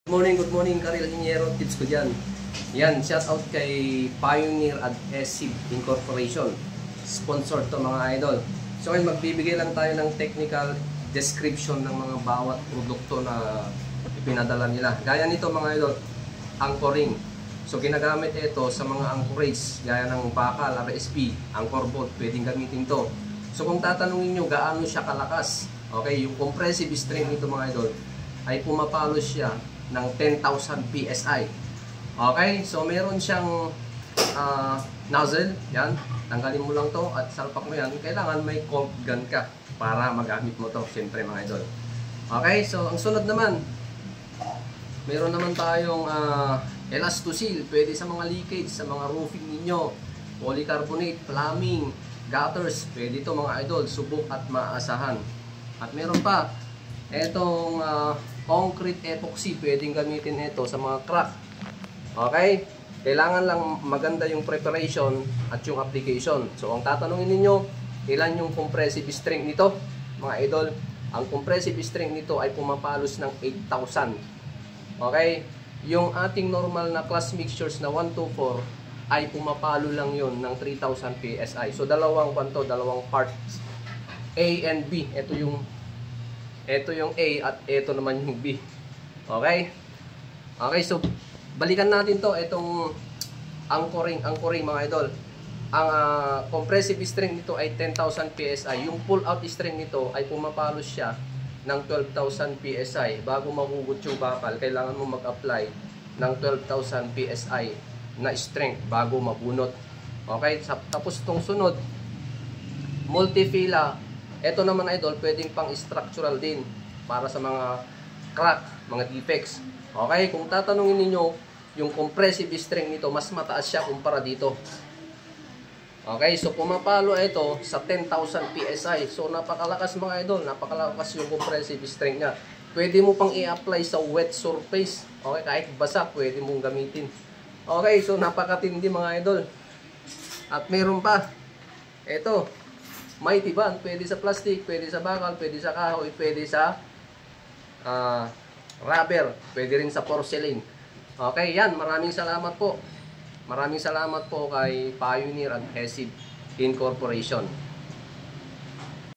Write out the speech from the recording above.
Good morning, Karil Hiniero, tips ko dyan. Yan, shout out kay Pioneer Adhesive Incorporation. Sponsor to mga idol. So ngayon magbibigay lang tayo ng technical description ng mga bawat produkto na ipinadala nila. Gaya nito mga idol, anchoring. So ginagamit ito sa mga anchorage, gaya ng bakal, RSP, anchor bolt, pwedeng gamitin to. So kung tatanungin nyo gaano siya kalakas, okay, yung compressive strength nito mga idol, ay pumapalo siya ng 10,000 PSI. Okay, so meron siyang nozzle, yan, tanggalin mo lang to at salpak mo yan. Kailangan may cold gun ka para magamit mo to, siyempre mga idol. Okay, so ang sunod naman, meron naman tayong Elastoseal, pwede sa mga leakage, sa mga roofing ninyo, polycarbonate, plumbing, gutters, pwede to mga idol, subok at maasahan. At meron pa etong concrete epoxy, pwedeng gamitin ito sa mga crack. Okay? Kailangan lang maganda yung preparation at yung application. So, ang tatanungin ninyo, ilan yung compressive strength nito? Mga idol, ang compressive strength nito ay pumapalos ng 8,000. Okay? Yung ating normal na class mixtures na 124 ay pumapalo lang yun ng 3,000 PSI. So, dalawang parts. A and B. Ito yung A at ito naman yung B. Okay? Okay, so balikan natin to, itong anchoring mga idol. Ang compressive strength nito ay 10,000 PSI. Yung pull out strength nito ay pumapalos siya ng 12,000 PSI. Bago mahugot yung bakal, kailangan mo mag-apply ng 12,000 PSI na strength bago mabunot. Okay? Tapos itong sunod, multifila. Ito naman idol, pwedeng pang structural din para sa mga crack, mga defects. Okay, kung tatanungin niyo yung compressive strength nito, mas mataas siya kumpara dito. Okay, so pumapalo ito sa 10,000 PSI. So napakalakas mga idol, napakalakas yung compressive strength niya. Pwede mo pang i-apply sa wet surface. Okay, kahit basa, pwede mong gamitin. Okay, so napakatindi mga idol. At meron pa, ito, Mighty Band, pwede sa plastic, pwede sa bakal, pwede sa kahoy, pwede sa rubber, pwede rin sa porcelain. Okay, yan, maraming salamat po. Maraming salamat po kay Pioneer Adhesive Incorporation.